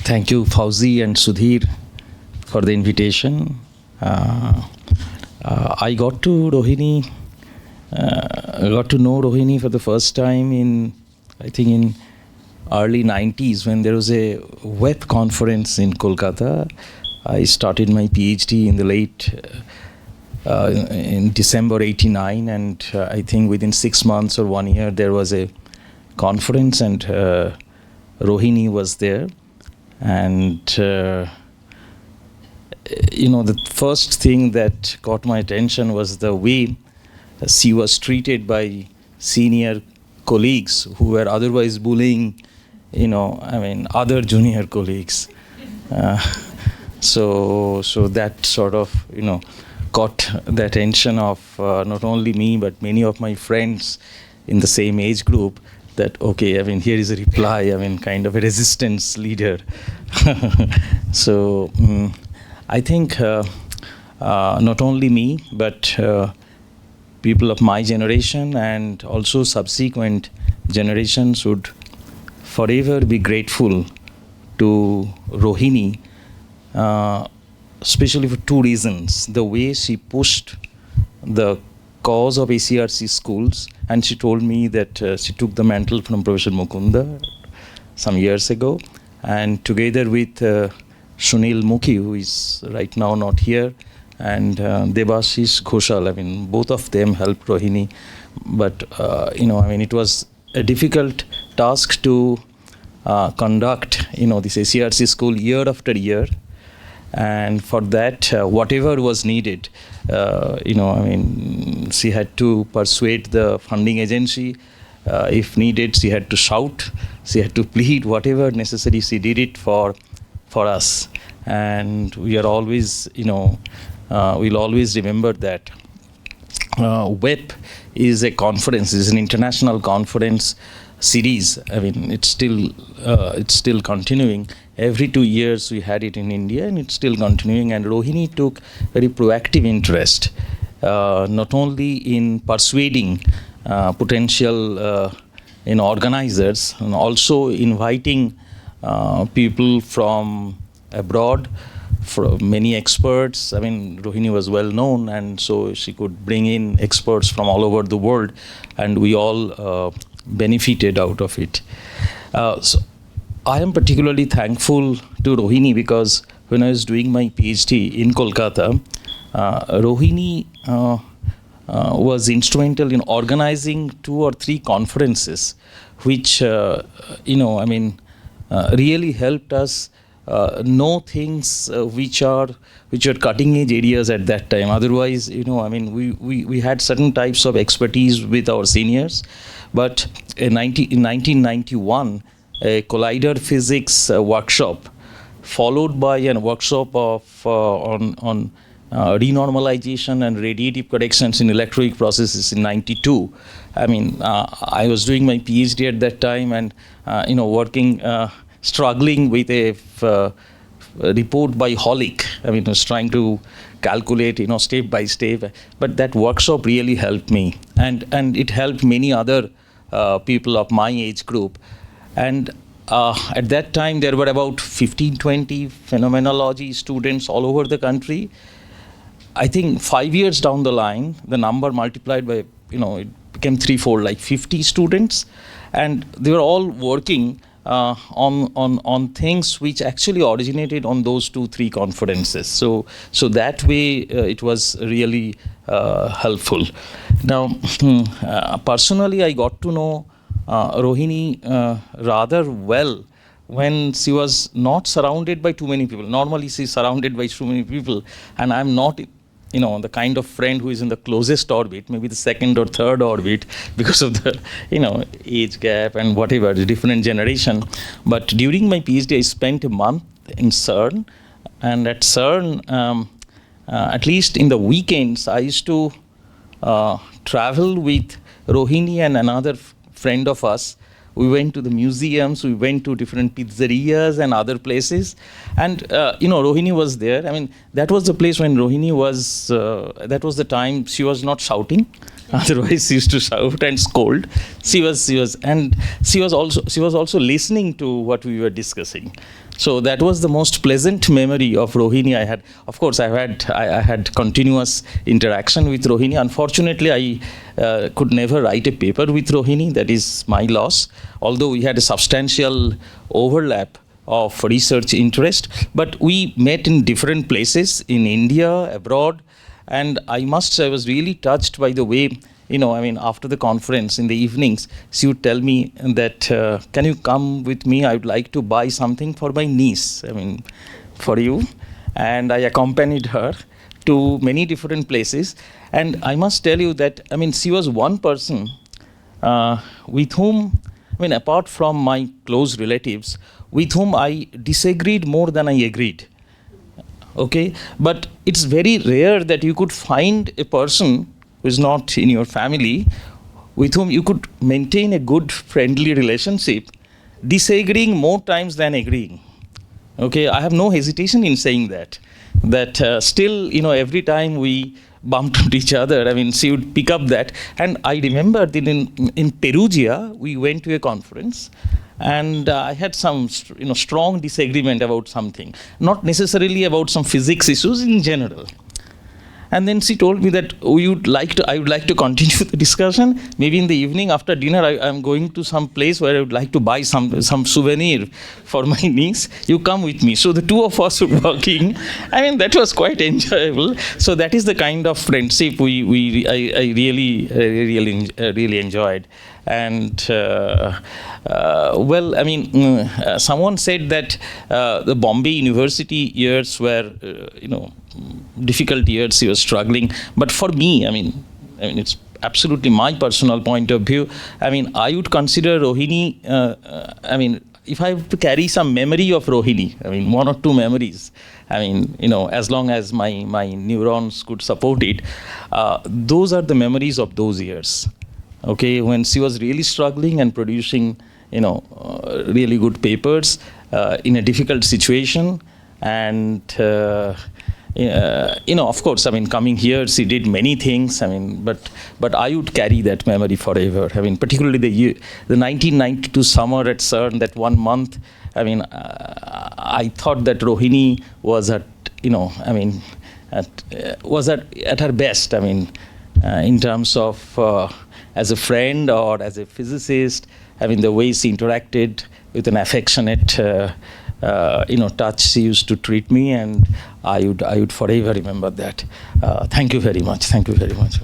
Thank you, Fauzi and Sudhir, for the invitation. I got to Rohini, got to know Rohini for the first time I think in early 90s when there was a web conference in Kolkata. I started my PhD in the in December 89, and I think within 6 months or 1 year there was a conference, and Rohini was there. And the first thing that caught my attention was the way she was treated by senior colleagues who were otherwise bullying, other junior colleagues. So that sort of, caught the attention of not only me, but many of my friends in the same age group, that, okay, here is a reply, kind of a resistance leader. So I think not only me, but people of my generation and also subsequent generations would forever be grateful to Rohini, especially for two reasons. The way she pushed the cause of ACRC schools, and she told me that she took the mantle from Professor Mukunda some years ago, and together with Sunil Mukhi, who is right now not here, and Debashish Ghoshal, both of them helped Rohini. But it was a difficult task to conduct this ACRC school year after year. And for that, whatever was needed, she had to persuade the funding agency. If needed, she had to shout, she had to plead, whatever necessary, she did it for us. And we are always, we'll always remember that. WEP is a conference, is an international conference series. It's still continuing. Every 2 years we had it in India, and it's still continuing. And Rohini took very proactive interest, not only in persuading potential organizers, and also inviting people from abroad, for many experts. Rohini was well known, and so she could bring in experts from all over the world, and we all benefited out of it. So I am particularly thankful to Rohini because when I was doing my PhD in Kolkata, Rohini was instrumental in organizing 2 or 3 conferences, which really helped us know things which are cutting edge areas at that time. Otherwise, we had certain types of expertise with our seniors, but in 1991, a collider physics workshop, followed by a workshop of on renormalization and radiative corrections in electroweak processes in 92. I was doing my PhD at that time, and working, struggling with a report by Holick. Was trying to calculate, step by step. But that workshop really helped me, and it helped many other people of my age group. And at that time, there were about 15-20 phenomenology students all over the country. I think 5 years down the line, the number multiplied by, it became 3-4, like 50 students. And they were all working on things which actually originated on those 2-3 conferences. So that way, it was really helpful. Now, personally, I got to know Rohini rather well when she was not surrounded by too many people. Normally she's surrounded by too many people, and I'm not the kind of friend who is in the closest orbit, maybe the second or third orbit, because of the age gap and whatever, the different generation. But during my PhD, I spent a month in CERN, and at CERN, at least in the weekends, I used to travel with Rohini and another friend of us. We went to the museums, we went to different pizzerias and other places. And, Rohini was there. That was the place when Rohini was, that was the time she was not shouting. Otherwise, she used to shout and scold. She was also listening to what we were discussing. So that was the most pleasant memory of Rohini I had. Of course, I had continuous interaction with Rohini. Unfortunately, I could never write a paper with Rohini. That is my loss. Although we had a substantial overlap of research interest, but we met in different places in India, abroad, and I must say I was really touched by the way, after the conference in the evenings, she would tell me that, can you come with me? I would like to buy something for my niece, for you. And I accompanied her to many different places. And I must tell you that, she was one person with whom, apart from my close relatives, with whom I disagreed more than I agreed. Okay? But it's very rare that you could find a person who is not in your family, with whom you could maintain a good friendly relationship, disagreeing more times than agreeing. Okay, I have no hesitation in saying that. Still, every time we bumped into each other, she would pick up that. And I remember that in Perugia, we went to a conference, and I had some, strong disagreement about something, not necessarily about some physics issues in general. And then she told me that I would like to continue the discussion. Maybe in the evening after dinner, I'm going to some place where I would like to buy some souvenir for my niece. You come with me. So the two of us were walking. That was quite enjoyable. So that is the kind of friendship I really enjoyed. And someone said that the Bombay University years were, difficult years. He was struggling. But for me, it's absolutely my personal point of view. I would consider Rohini. If I have to carry some memory of Rohini, one or two memories. As long as my neurons could support it, those are the memories of those years. Okay, when she was really struggling and producing, really good papers in a difficult situation, and of course, coming here, she did many things. But I would carry that memory forever. Particularly the 1992 summer at CERN, that 1 month. I thought that Rohini was at her best. In terms of as a friend or as a physicist, the way she interacted with an affectionate, touch she used to treat me, and I would forever remember that. Thank you very much. Thank you very much.